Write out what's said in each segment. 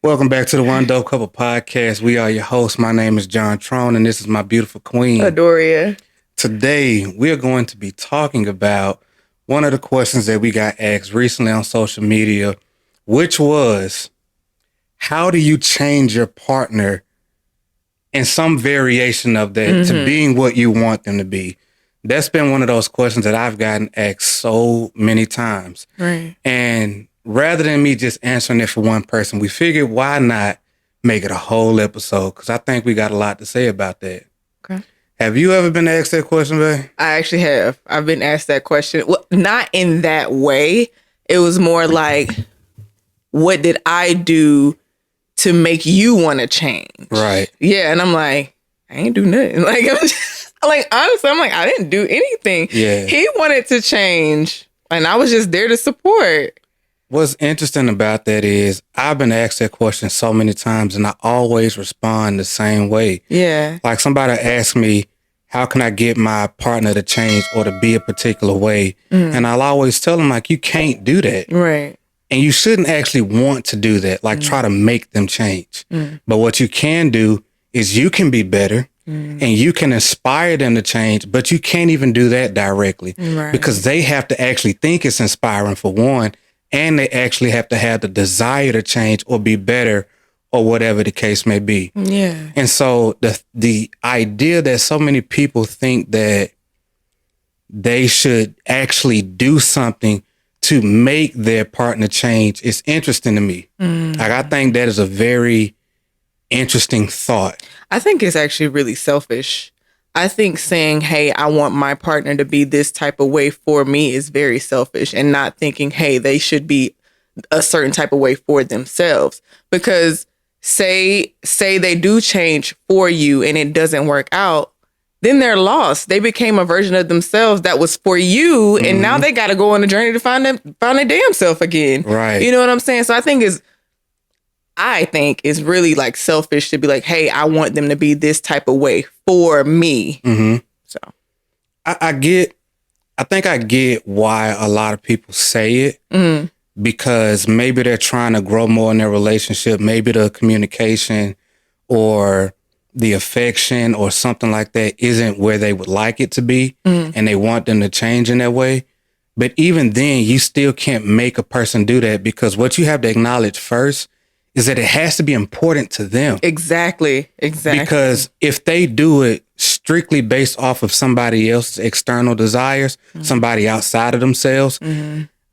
Welcome back to the One Dope Couple podcast. We are your hosts. My name is John Trone, and this is my beautiful queen, Adoria. Today, we are going to be talking about one of the questions that we got asked recently on social media, which was, how do you change your partner in some variation of that to being what you want them to be? That's been one of those questions that I've gotten asked so many times. Right. And rather than me just answering it for one person, we figured why not make it a whole episode? Because I think we got a lot to say about that. Okay. Have you ever been asked that question, babe? I actually have. I've been asked that question. Well, not in that way. It was more like, what did I do to make you want to change? Right. Yeah. And I'm like, I ain't do nothing. Like, honestly, I'm like, I didn't do anything. Yeah. He wanted to change, and I was just there to support. What's interesting about that is I've been asked that question so many times, and I always respond the same way. Yeah. Like somebody asked me, how can I get my partner to change or to be a particular way? And I'll always tell them, like, you can't do that. Right. And you shouldn't actually want to do that, like try to make them change. But what you can do is you can be better and you can inspire them to change, but you can't even do that directly because they have to actually think it's inspiring for one, and they actually have to have the desire to change or be better or whatever the case may be. Yeah. And so the idea that so many people think that they should actually do something to make their partner change is interesting to me. Like, I think that is a very interesting thought. I think it's actually really selfish. I think saying, hey, I want my partner to be this type of way for me is very selfish, and not thinking, hey, they should be a certain type of way for themselves. Because say they do change for you and it doesn't work out, then they're lost. They became a version of themselves that was for you, and now they got to go on a journey to find their damn self again. Right. You know what I'm saying? So I think it's really like selfish to be like, hey, I want them to be this type of way for me. So I think I get why a lot of people say it, because maybe they're trying to grow more in their relationship. Maybe the communication or the affection or something like that isn't where they would like it to be, and they want them to change in that way. But even then, you still can't make a person do that, because what you have to acknowledge first is that it has to be important to them. Exactly. Because if they do it strictly based off of somebody else's external desires, somebody outside of themselves,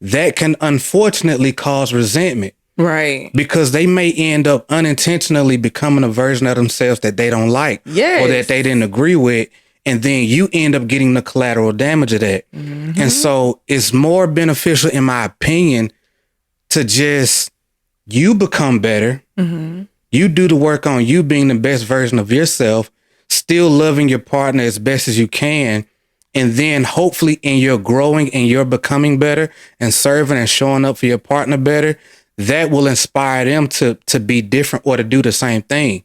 that can unfortunately cause resentment. Right. Because they may end up unintentionally becoming a version of themselves that they don't like, or that they didn't agree with. And then you end up getting the collateral damage of that. And so it's more beneficial, in my opinion, to just, you become better. You do the work on you being the best version of yourself, still loving your partner as best as you can. And then hopefully in your growing and your becoming better and serving and showing up for your partner better, that will inspire them to be different or to do the same thing.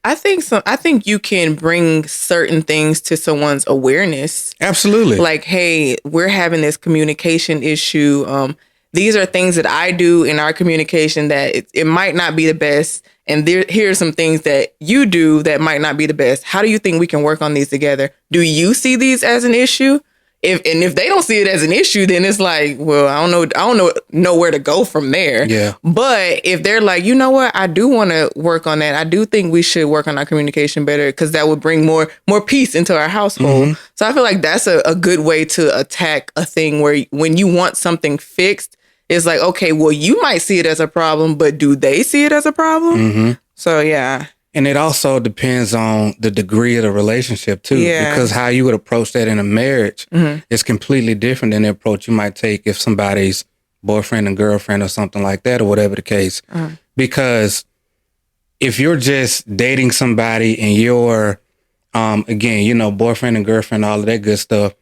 I think you can bring certain things to someone's awareness. Absolutely. Like, hey, we're having this communication issue. These are things that I do in our communication that it might not be the best. And here are some things that you do that might not be the best. How do you think we can work on these together? Do you see these as an issue? If they don't see it as an issue, then it's like, well, I don't know where to go from there. Yeah. But if they're like, you know what, I do want to work on that. I do think we should work on our communication better, because that would bring more peace into our household. So I feel like that's a good way to attack a thing where when you want something fixed, it's like, okay, well, you might see it as a problem, but do they see it as a problem? So, yeah. And it also depends on the degree of the relationship, too. Yeah. Because how you would approach that in a marriage is completely different than the approach you might take if somebody's boyfriend and girlfriend or something like that, or whatever the case. Because if you're just dating somebody and you're, again, boyfriend and girlfriend, all of that good stuff,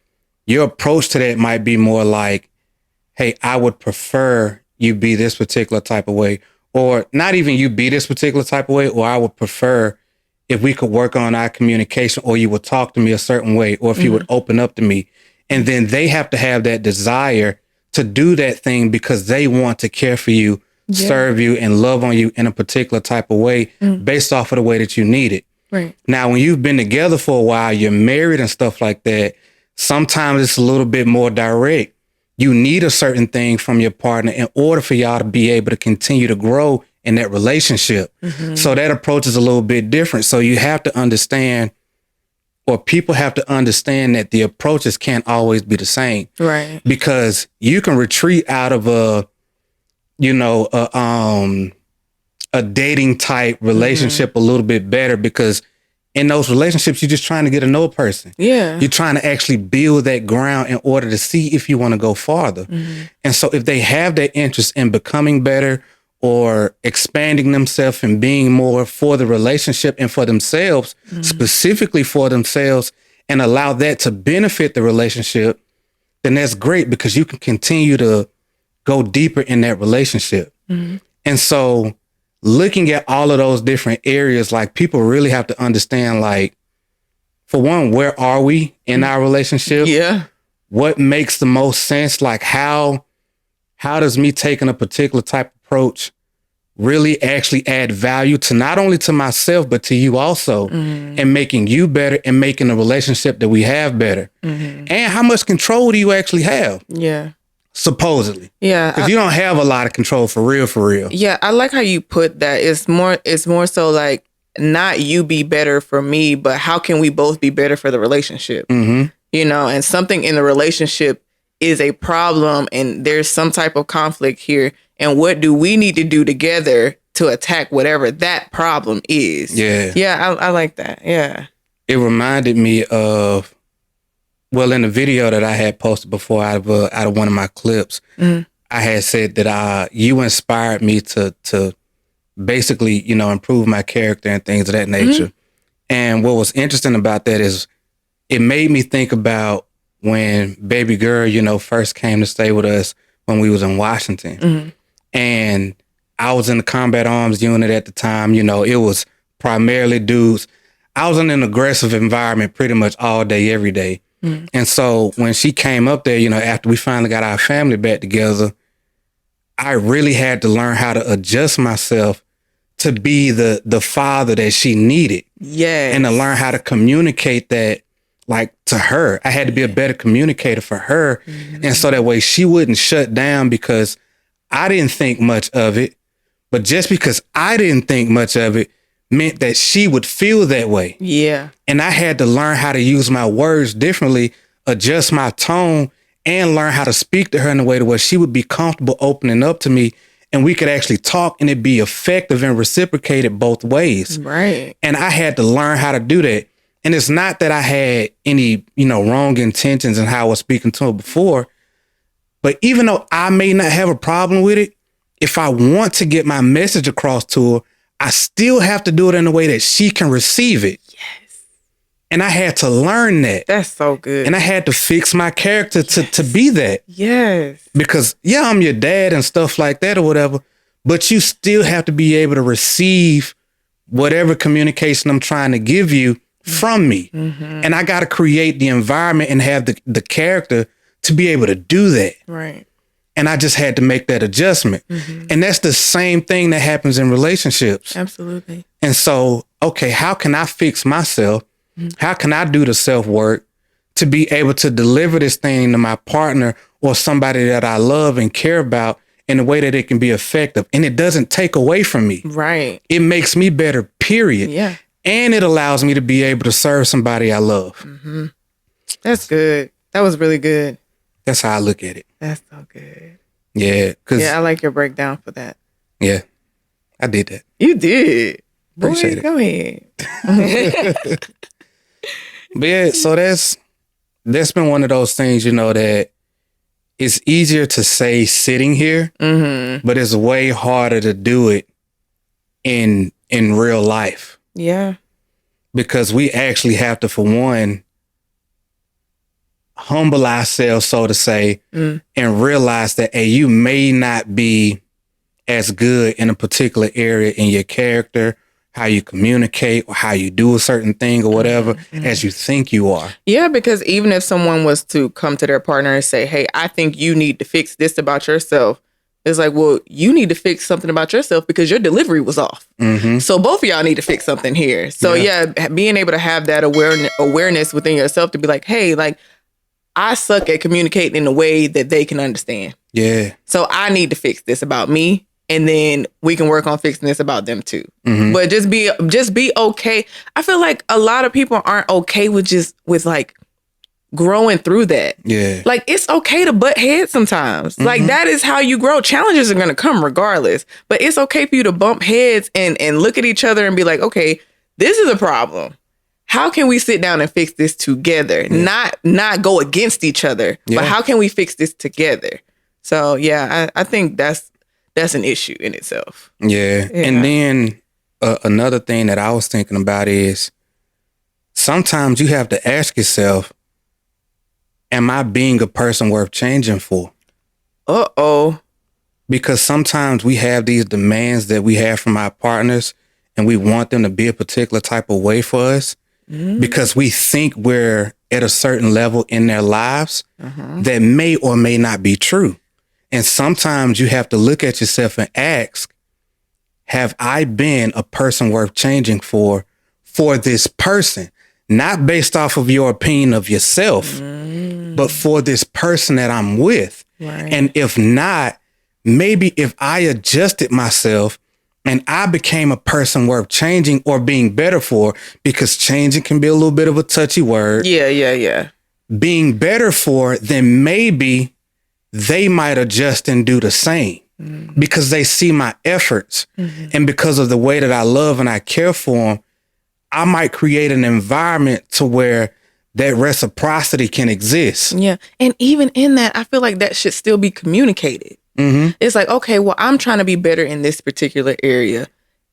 your approach to that might be more like, hey, I would prefer you be this particular type of way, or not even you be this particular type of way, or I would prefer if we could work on our communication, or you would talk to me a certain way, or if you would open up to me. And then they have to have that desire to do that thing because they want to care for you serve you and love on you in a particular type of way based off of the way that you need it. Right. Now, when you've been together for a while, you're married and stuff like that, sometimes it's a little bit more direct. You need a certain thing from your partner in order for y'all to be able to continue to grow in that relationship. So that approach is a little bit different. So you have to understand, or people have to understand, that the approaches can't always be the same. Right. Because you can retreat out of a dating type relationship a little bit better, because in those relationships, you're just trying to get to know a person. Yeah. You're trying to actually build that ground in order to see if you want to go farther. And so if they have that interest in becoming better or expanding themselves and being more for the relationship and for themselves, specifically for themselves, and allow that to benefit the relationship, then that's great, because you can continue to go deeper in that relationship. And so looking at all of those different areas, like, people really have to understand, like, for one, where are we in our relationship? Yeah. What makes the most sense? Like, how does me taking a particular type of approach really actually add value to not only to myself, but to you also, and making you better and making the relationship that we have better? And how much control do you actually have? Yeah. Supposedly. Yeah. Because you don't have a lot of control for real. Yeah. I like how you put that. It's more so like, not you be better for me, but how can we both be better for the relationship? And something in the relationship is a problem, and there's some type of conflict here. And what do we need to do together to attack whatever that problem is? Yeah. Yeah, I like that. Yeah. It reminded me of, well, in the video that I had posted before out of one of my clips, I had said that you inspired me to basically, improve my character and things of that nature. And what was interesting about that is it made me think about when baby girl, first came to stay with us when we was in Washington. And I was in the combat arms unit at the time. It was primarily dudes. I was in an aggressive environment pretty much all day, every day. And so when she came up there, after we finally got our family back together, I really had to learn how to adjust myself to be the father that she needed. Yes. And to learn how to communicate that, like, to her. I had to be a better communicator for her. And so that way she wouldn't shut down because I didn't think much of it. But just because I didn't think much of it meant that she would feel that way. Yeah. And I had to learn how to use my words differently, adjust my tone, and learn how to speak to her in a way to where she would be comfortable opening up to me, and we could actually talk and it be effective and reciprocated both ways. Right. And I had to learn how to do that. And it's not that I had any, wrong intentions in how I was speaking to her before, but even though I may not have a problem with it, if I want to get my message across to her, I still have to do it in a way that she can receive it. Yes. And I had to learn that. That's so good. And I had to fix my character to be that. Yes. Because, yeah, I'm your dad and stuff like that or whatever, but you still have to be able to receive whatever communication I'm trying to give you from me. And I got to create the environment and have the character to be able to do that. Right. And I just had to make that adjustment. And that's the same thing that happens in relationships. Absolutely. And so, okay, how can I fix myself? How can I do the self-work to be able to deliver this thing to my partner or somebody that I love and care about in a way that it can be effective? And it doesn't take away from me. Right. It makes me better, period. Yeah. And it allows me to be able to serve somebody I love. That's good. That was really good. That's how I look at it. That's so good. Yeah. Yeah, I like your breakdown for that. Yeah, I did that. You did. Appreciate Boy, it. Go ahead. But yeah, so that's been one of those things, that it's easier to say sitting here, but it's way harder to do it in real life. Yeah. Because we actually have to, for one, humble ourselves, so to say, and realize that, hey, you may not be as good in a particular area in your character, how you communicate or how you do a certain thing or whatever as you think you are. Yeah, because even if someone was to come to their partner and say, hey, I think you need to fix this about yourself, It's like, well, you need to fix something about yourself because your delivery was off. Mm-hmm. So both of y'all need to fix something here. So being able to have that awareness within yourself to be like, hey, like, I suck at communicating in a way that they can understand. Yeah. So I need to fix this about me, and then we can work on fixing this about them too. Mm-hmm. But just be okay. I feel like a lot of people aren't okay with like growing through that. Yeah. Like, it's okay to butt heads sometimes. Mm-hmm. Like, that is how you grow. Challenges are going to come regardless, but it's okay for you to bump heads and look at each other and be like, okay, this is a problem. How can we sit down and fix this together? Yeah. Not go against each other, but how can we fix this together? So yeah, I think that's an issue in itself. Yeah. And then another thing that I was thinking about is sometimes you have to ask yourself, am I being a person worth changing for? Uh-oh. Because sometimes we have these demands that we have from our partners and we want them to be a particular type of way for us because we think we're at a certain level in their lives that may or may not be true. And sometimes you have to look at yourself and ask, have I been a person worth changing for this person? Not based off of your opinion of yourself, but for this person that I'm with. Right. And if not, maybe if I adjusted myself and I became a person worth changing or being better for, because changing can be a little bit of a touchy word. Yeah. Being better for, then maybe they might adjust and do the same because they see my efforts. And because of the way that I love and I care for them, I might create an environment to where that reciprocity can exist. Yeah. And even in that, I feel like that should still be communicated. It's like, okay, well, I'm trying to be better in this particular area.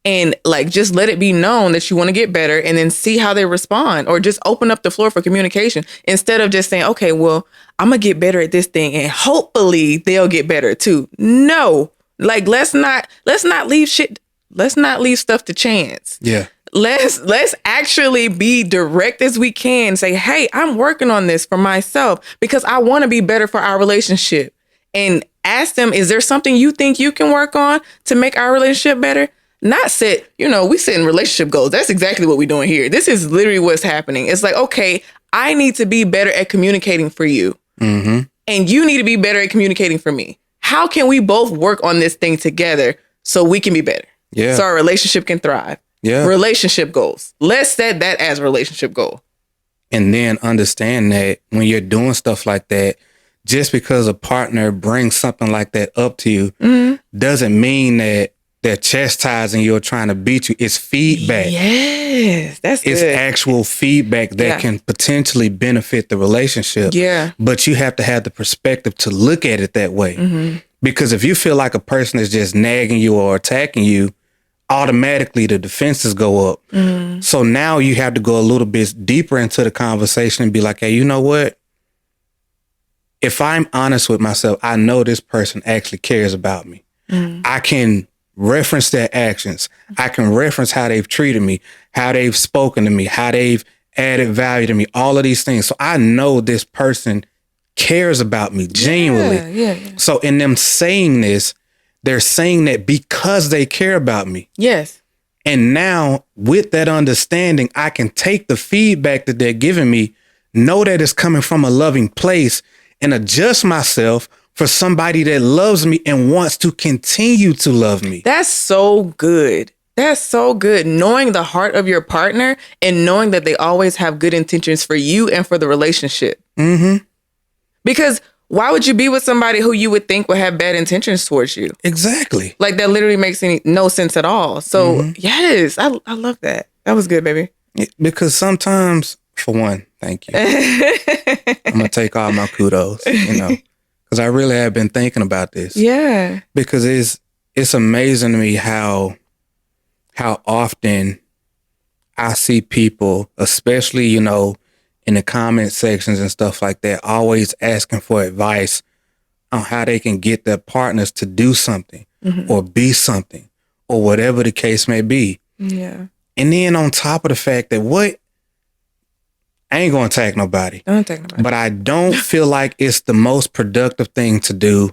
And like, just let it be known that you want to get better and then see how they respond, or just open up the floor for communication instead of just saying, okay, well, I'm going to get better at this thing and hopefully they'll get better too. No, like, let's not leave stuff to chance. Yeah. Let's actually be direct as we can. Say, hey, I'm working on this for myself because I want to be better for our relationship. And ask them, is there something you think you can work on to make our relationship better? Not we setting relationship goals. That's exactly what we're doing here. This is literally what's happening. It's like, okay, I need to be better at communicating for you. And you need to be better at communicating for me. How can we both work on this thing together so we can be better? Yeah. So our relationship can thrive. Yeah. Relationship goals. Let's set that as a relationship goal. And then understand that when you're doing stuff like that, just because a partner brings something like that up to you doesn't mean that they're chastising you or trying to beat you. It's feedback. Yes, that's good. It's actual feedback that can potentially benefit the relationship. Yeah. But you have to have the perspective to look at it that way. Because if you feel like a person is just nagging you or attacking you, automatically the defenses go up. So now you have to go a little bit deeper into the conversation and be like, hey, you know what? If I'm honest with myself, I know this person actually cares about me. I can reference their actions. I can reference how they've treated me, how they've spoken to me, how they've added value to me, all of these things. So I know this person cares about me genuinely. Yeah. So in them saying this, they're saying that because they care about me. Yes. And now with that understanding, I can take the feedback that they're giving me, know that it's coming from a loving place, and adjust myself for somebody that loves me and wants to continue to love me. That's so good. That's so good. Knowing the heart of your partner and knowing that they always have good intentions for you and for the relationship. Because why would you be with somebody who you would think would have bad intentions towards you? Exactly. Like, that literally makes no sense at all. So yes, I love that. That was good, baby. Because sometimes, for one, thank you. I'm going to take all my kudos, because I really have been thinking about this. Yeah. Because it's amazing to me how often I see people, especially, in the comment sections and stuff like that, always asking for advice on how they can get their partners to do something or be something or whatever the case may be. Yeah. And then on top of the fact that I ain't going to attack nobody. Don't attack nobody. But I don't feel like it's the most productive thing to do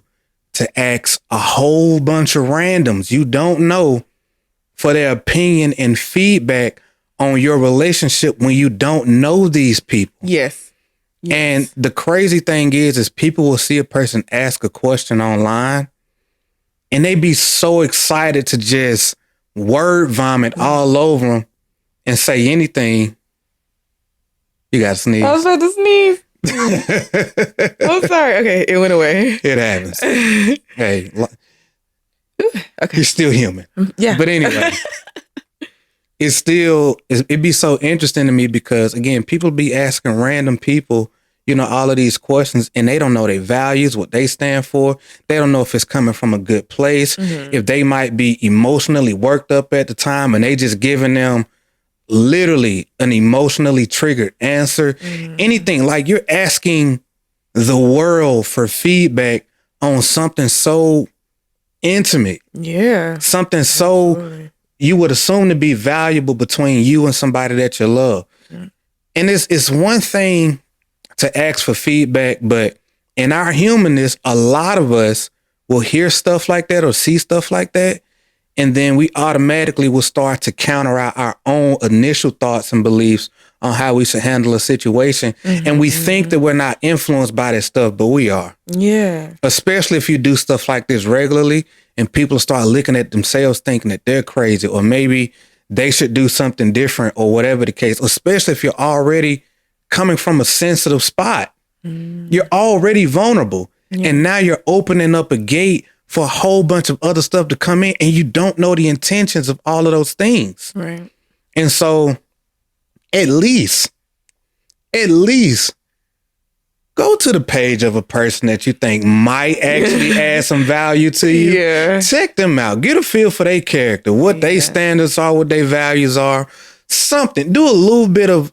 to ask a whole bunch of randoms you don't know for their opinion and feedback on your relationship when you don't know these people. Yes. And the crazy thing is people will see a person ask a question online and they be so excited to just word vomit all over them and say anything. You got to sneeze. I was about to sneeze. I'm sorry. Okay, it went away. It happens. Hey, okay. You're still human. Yeah. But anyway, it'd be so interesting to me because, again, people be asking random people, all of these questions and they don't know their values, what they stand for. They don't know if it's coming from a good place, if they might be emotionally worked up at the time and they just giving them literally an emotionally triggered answer. Anything like you're asking the world for feedback on something so intimate. Yeah. Something so you would assume to be valuable between you and somebody that you love. And it's one thing to ask for feedback, but in our humanness, a lot of us will hear stuff like that or see stuff like that. And then we automatically will start to counter our own initial thoughts and beliefs on how we should handle a situation. And we think that we're not influenced by that stuff, but we are. Yeah. Especially if you do stuff like this regularly and people start looking at themselves thinking that they're crazy or maybe they should do something different or whatever the case, especially if you're already coming from a sensitive spot. You're already vulnerable. And now you're opening up a gate for a whole bunch of other stuff to come in and you don't know the intentions of all of those things. Right. And so at least go to the page of a person that you think might actually add some value to you. Yeah. Check them out. Get a feel for their character, what their standards are, what their values are. Something. Do a little bit of,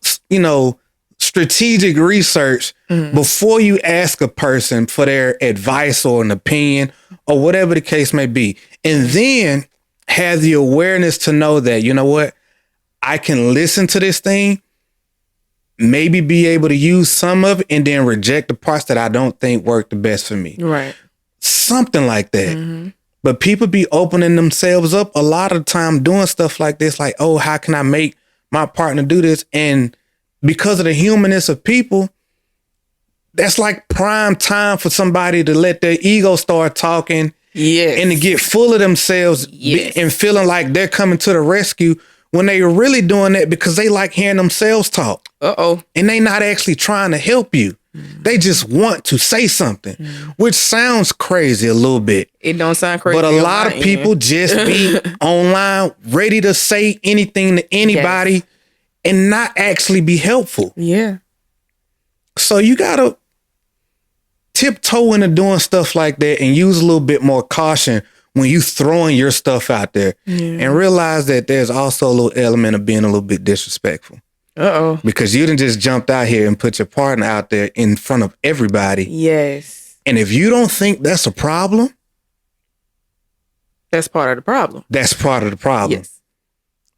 strategic research before you ask a person for their advice or an opinion or whatever the case may be. And then have the awareness to know that, you know what, I can listen to this thing, maybe be able to use some of it and then reject the parts that I don't think work the best for me. Right. Something like that. But people be opening themselves up a lot of the time doing stuff like this, like, oh, how can I make my partner do this? And because of the humanness of people, that's like prime time for somebody to let their ego start talking and to get full of themselves and feeling like they're coming to the rescue when they are really doing that because they like hearing themselves talk. And they not actually trying to help you. They just want to say something, which sounds crazy a little bit. It don't sound crazy. But a lot of people just be online ready to say anything to anybody and not actually be helpful. Yeah. So you got to tiptoe into doing stuff like that and use a little bit more caution when you throwing your stuff out there and realize that there's also a little element of being a little bit disrespectful. Because you didn't just jumped out here and put your partner out there in front of everybody. Yes. And if you don't think that's a problem, that's part of the problem. That's part of the problem. Yes.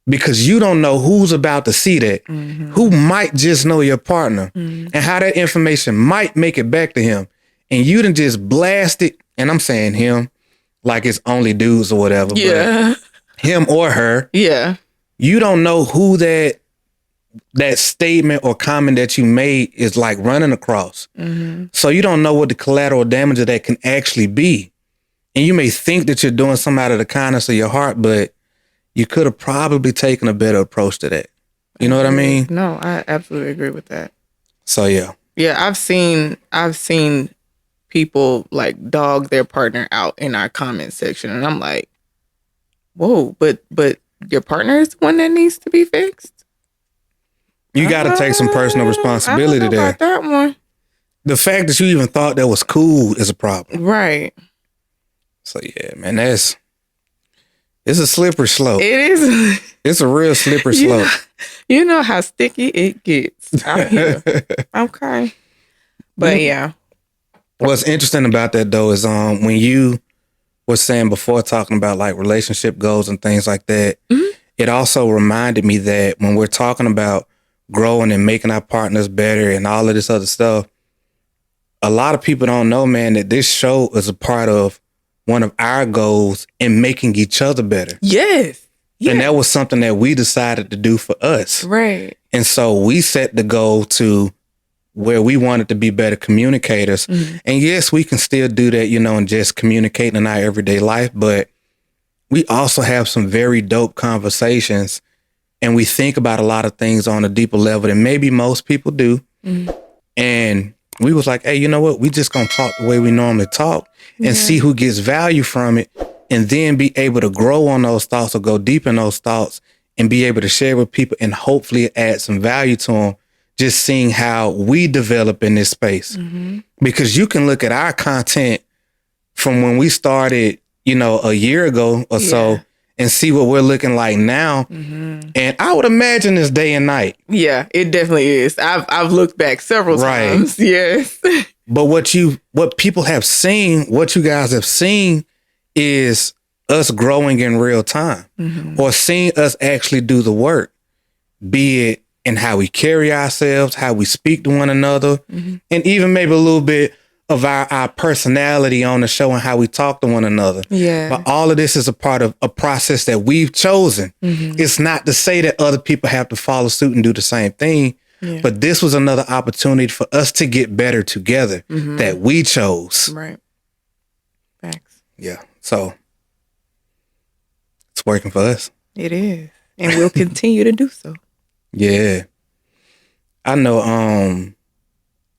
Because you don't know who's about to see that, who might just know your partner and how that information might make it back to him. And you done just blast it. And I'm saying him like it's only dudes or whatever. Yeah. But him or her. Yeah. You don't know who that statement or comment that you made is like running across. So you don't know what the collateral damage of that can actually be. And you may think that you're doing something out of the kindness of your heart, but you could have probably taken a better approach to that. You know what I mean? No, I absolutely agree with that. So yeah. Yeah, I've seen people like dog their partner out in our comment section, and I'm like, whoa, but your partner is the one that needs to be fixed. You got to take some personal responsibility there. About that one. The fact that you even thought that was cool is a problem. Right. So yeah, man, it's a slippery slope. It is. It's a real slippery slope. You know how sticky it gets out here. Okay. But yeah. What's interesting about that though is when you were saying before talking about like relationship goals and things like that, it also reminded me that when we're talking about growing and making our partners better and all of this other stuff, a lot of people don't know, man, that this show is a part of one of our goals in making each other better. Yes. And that was something that we decided to do for us. Right. And so we set the goal to where we wanted to be better communicators. Mm-hmm. And yes, we can still do that, and just communicating in our everyday life. But we also have some very dope conversations, and we think about a lot of things on a deeper level than maybe most people do. Mm-hmm. And we was like, hey, you know what? We just gonna talk the way we normally talk and see who gets value from it, and then be able to grow on those thoughts or go deep in those thoughts and be able to share with people and hopefully add some value to them. Just seeing how we develop in this space. Mm-hmm. Because you can look at our content from when we started, a year ago or so, and see what we're looking like now. Mm-hmm. And I would imagine it's day and night. Yeah, it definitely is. I've looked back several times. Yes. But what people have seen, what you guys have seen is us growing in real time, or seeing us actually do the work, be it in how we carry ourselves, how we speak to one another, and even maybe a little bit of our personality on the show and how we talk to one another. Yeah. But all of this is a part of a process that we've chosen. Mm-hmm. It's not to say that other people have to follow suit and do the same thing, but this was another opportunity for us to get better together that we chose. Right. Facts. Yeah. So it's working for us. It is. And we'll continue to do so. Yeah. I know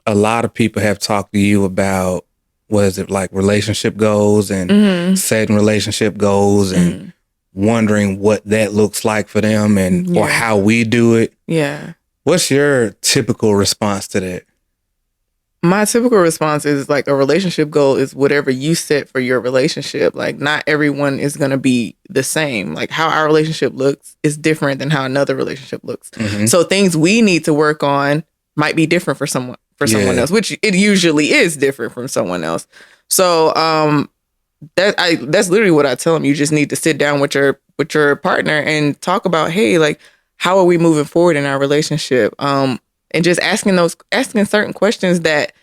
a lot of people have talked to you about, what is it, like relationship goals and setting relationship goals and wondering what that looks like for them and or how we do it. Yeah. What's your typical response to that? My typical response is like a relationship goal is whatever you set for your relationship. Like not everyone is going to be the same. Like how our relationship looks is different than how another relationship looks. Mm-hmm. So things we need to work on might be different for someone else, which it usually is different from someone else. So that's literally what I tell them. You just need to sit down with your partner and talk about, hey, like how are we moving forward in our relationship? And just asking certain questions that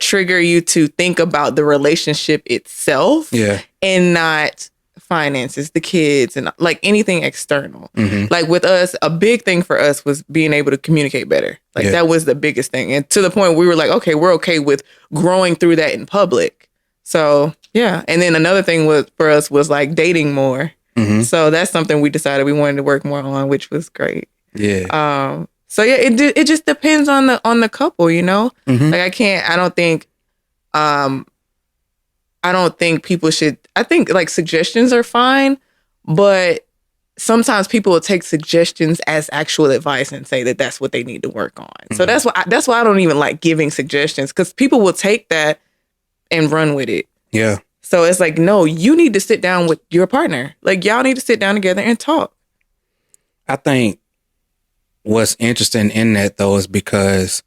trigger you to think about the relationship itself, and not finances, the kids, and like anything external. Mm-hmm. Like with us, a big thing for us was being able to communicate better. Like that was the biggest thing, and to the point we were like, okay, we're okay with growing through that in public. So yeah, and then another thing for us was like dating more. Mm-hmm. So that's something we decided we wanted to work more on, which was great. Yeah. So yeah, it just depends on the couple, Mm-hmm. Like I don't think people should. I think like suggestions are fine, but sometimes people will take suggestions as actual advice and say that that's what they need to work on. Mm-hmm. So that's why I don't even like giving suggestions, because people will take that and run with it. Yeah. So it's like, no, you need to sit down with your partner. Like y'all need to sit down together and talk. I think what's interesting in that, though, is because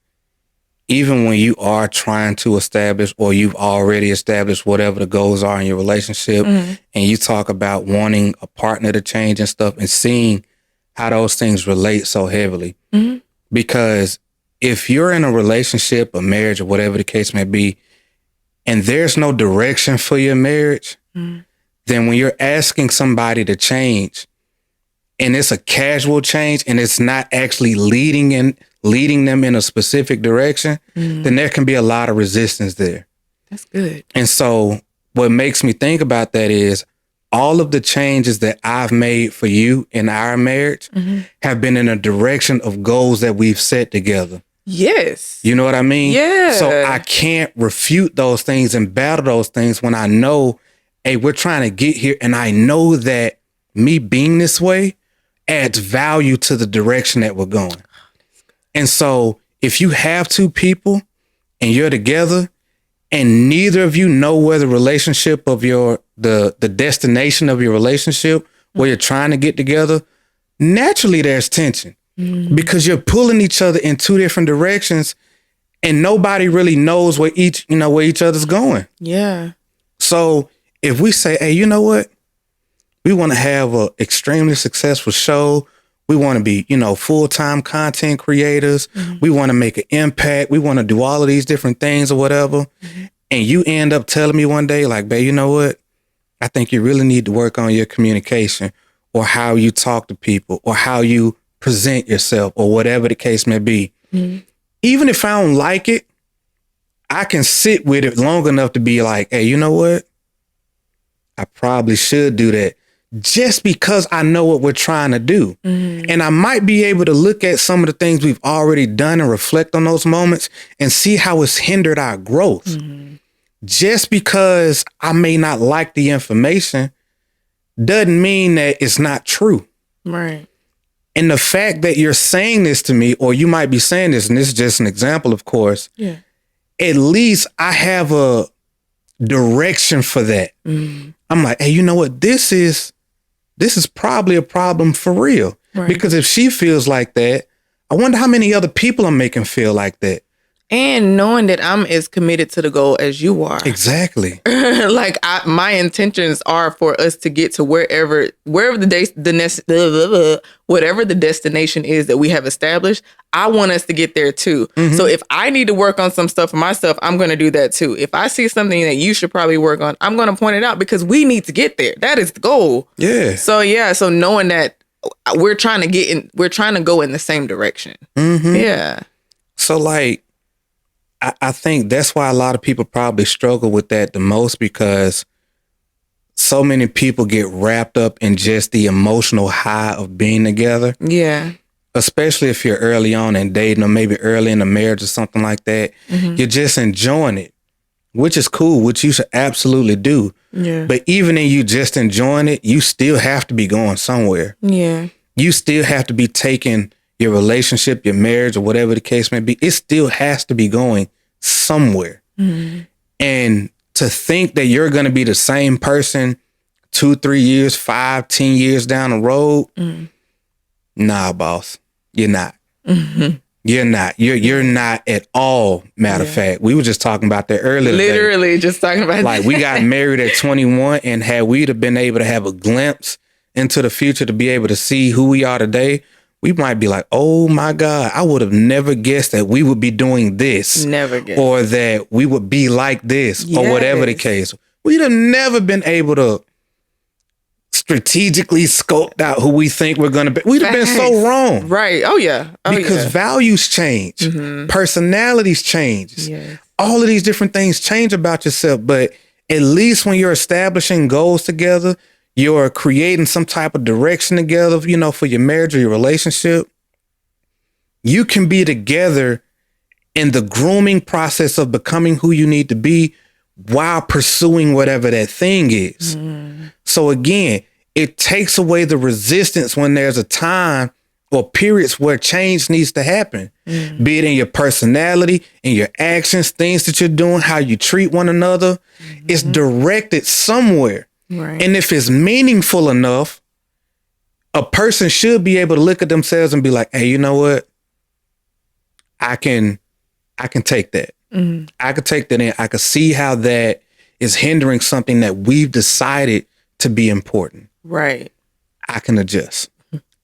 even when you are trying to establish, or you've already established whatever the goals are in your relationship, and you talk about wanting a partner to change and stuff, and seeing how those things relate so heavily. Mm-hmm. Because if you're in a relationship, a marriage, or whatever the case may be, and there's no direction for your marriage, then when you're asking somebody to change, and it's a casual change, and it's not actually leading them in a specific direction, then there can be a lot of resistance there. That's good. And so what makes me think about that is all of the changes that I've made for you in our marriage have been in a direction of goals that we've set together. Yes. You know what I mean? Yeah. So I can't refute those things and battle those things when I know, hey, we're trying to get here, and I know that me being this way adds value to the direction that we're going. And so if you have two people and you're together and neither of you know where the relationship of the destination of your relationship, where you're trying to get together, naturally there's tension because you're pulling each other in two different directions and nobody really knows where each other's going. Yeah. So if we say, hey, you know what? We want to have an extremely successful show. We want to be, full-time content creators. Mm-hmm. We want to make an impact. We want to do all of these different things or whatever. Mm-hmm. And you end up telling me one day, like, babe, you know what? I think you really need to work on your communication or how you talk to people or how you present yourself or whatever the case may be. Mm-hmm. Even if I don't like it, I can sit with it long enough to be like, hey, you know what? I probably should do that just because I know what we're trying to do. Mm-hmm. And I might be able to look at some of the things we've already done and reflect on those moments and see how it's hindered our growth. Mm-hmm. Just because I may not like the information doesn't mean that it's not true. Right. And the fact that you're saying this to me, or you might be saying this, and this is just an example, of course, yeah. At least I have a direction for that. Mm-hmm. I'm like, hey, you know what? This is probably a problem for real. Right. Because if she feels like that, I wonder how many other people I'm making feel like that. And knowing that I'm as committed to the goal as you are. Exactly. Like my intentions are for us to get to whatever the destination is that we have established. I want us to get there too. Mm-hmm. So if I need to work on some stuff for myself, I'm going to do that too. If I see something that you should probably work on, I'm going to point it out because we need to get there. That is the goal. Yeah. So knowing that we're trying to go in the same direction. Mm-hmm. Yeah. So like, I think that's why a lot of people probably struggle with that the most, because so many people get wrapped up in just the emotional high of being together. Yeah. Especially if you're early on in dating or maybe early in a marriage or something like that. Mm-hmm. You're just enjoying it, which is cool, which you should absolutely do. Yeah. But even in you just enjoying it, you still have to be going somewhere. Yeah. You still have to be taking your relationship, your marriage, or whatever the case may be. It still has to be going somewhere. Mm-hmm. And to think that you're going to be the same person 2, 3 years, 5, 10 years down the road. Mm-hmm. Nah, boss, you're not. Mm-hmm. You're not. You're not at all. Matter of fact, we were just talking about that earlier. Literally today. Just talking about like that. We got married at 21, and had we'd have been able to have a glimpse into the future to be able to see who we are today, we might be like, oh my God, I would have never guessed that we would be doing this. Never guessed. Or that we would be like this, or whatever the case. We'd have never been able to strategically scoped out who we think we're going to be. We'd have been so wrong. Right. Oh, yeah. Because values change. Mm-hmm. Personalities change. Yes. All of these different things change about yourself. But at least when you're establishing goals together, you're creating some type of direction together, for your marriage or your relationship, you can be together in the grooming process of becoming who you need to be while pursuing whatever that thing is. Mm. So again, it takes away the resistance when there's a time or periods where change needs to happen, be it in your personality, in your actions, things that you're doing, how you treat one another. Mm-hmm. It's directed somewhere. Right. And if it's meaningful enough, a person should be able to look at themselves and be like, hey, you know what? I can take that. Mm-hmm. I could take that in. I could see how that is hindering something that we've decided to be important. Right. I can adjust.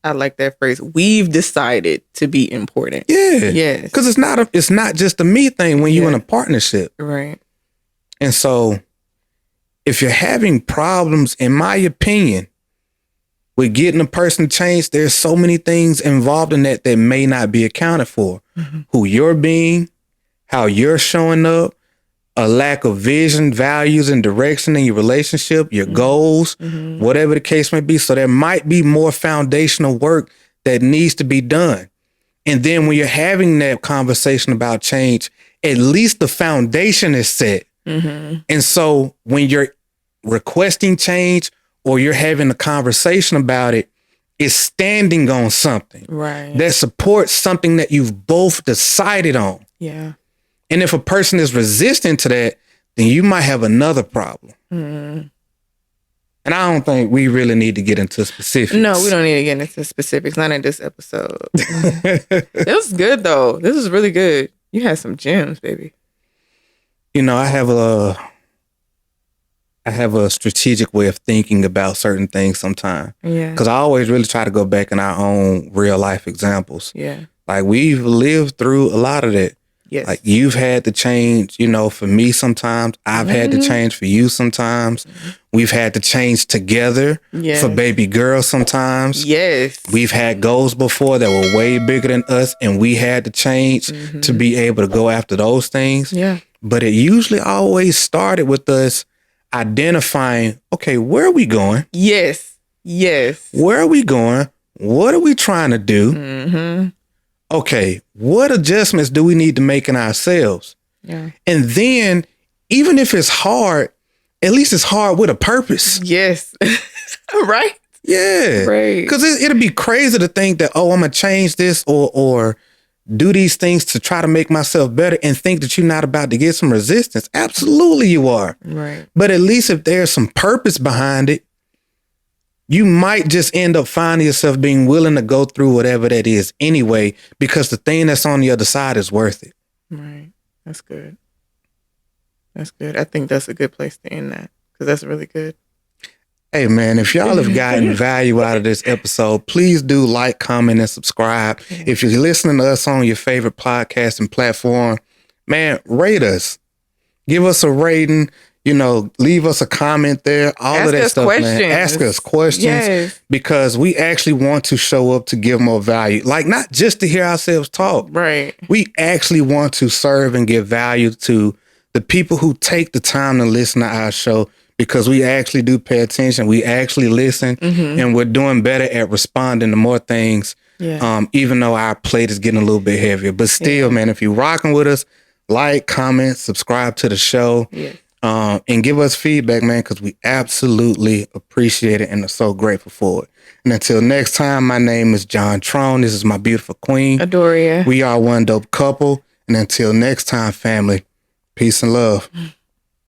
I like that phrase. We've decided to be important. Yeah. Yes. Because it's not just a me thing when you're in a partnership. Right. And so if you're having problems, in my opinion, with getting a person to change, there's so many things involved in that may not be accounted for. Mm-hmm. Who you're being, how you're showing up, a lack of vision, values, and direction in your relationship, your goals, whatever the case may be. So there might be more foundational work that needs to be done. And then when you're having that conversation about change, at least the foundation is set. Mm-hmm. And so when you're requesting change or you're having a conversation about it, it's standing on something that supports something that you've both decided on. Yeah. And if a person is resistant to that, then you might have another problem. Mm. And I don't think we really need to get into specifics. No, we don't need to get into specifics. Not in this episode. It was good, though. This is really good. You had some gems, baby. I have a strategic way of thinking about certain things sometimes. Yeah. Because I always really try to go back in our own real life examples. Yeah. Like we've lived through a lot of that. Yes. Like you've had to change, for me sometimes. I've had to change for you sometimes. We've had to change together for baby girl sometimes. Yes. We've had goals before that were way bigger than us, and we had to change to be able to go after those things. Yeah. But it usually always started with us identifying, okay, where are we going? Yes. Yes. Where are we going? What are we trying to do? Okay, what adjustments do we need to make in ourselves? Yeah. And then, even if it's hard, at least it's hard with a purpose. Yes. Right? Yeah. Right. Because it'll be crazy to think that, I'm going to change this or do these things to try to make myself better and think that you're not about to get some resistance. Absolutely you are. Right. But at least if there's some purpose behind it, you might just end up finding yourself being willing to go through whatever that is anyway, because the thing that's on the other side is worth it. Right. That's good. That's good. I think that's a good place to end that, because that's really good. Hey, man, if y'all have gotten value out of this episode, please do like, comment, and subscribe. If you're listening to us on your favorite podcasting platform, man, rate us. Give us a rating. Leave us a comment there. All of that stuff, man. Ask us questions because we actually want to show up to give more value. Like, not just to hear ourselves talk. Right. We actually want to serve and give value to the people who take the time to listen to our show, because we actually do pay attention. We actually listen, and we're doing better at responding to more things. Yeah. Even though our plate is getting a little bit heavier, but still, man, if you're rocking with us, like, comment, subscribe to the show. Yeah. And give us feedback, man, because we absolutely appreciate it and are so grateful for it. And until next time, my name is John Trone. This is my beautiful queen, Adoria. We are one dope couple. And until next time, family, peace and love.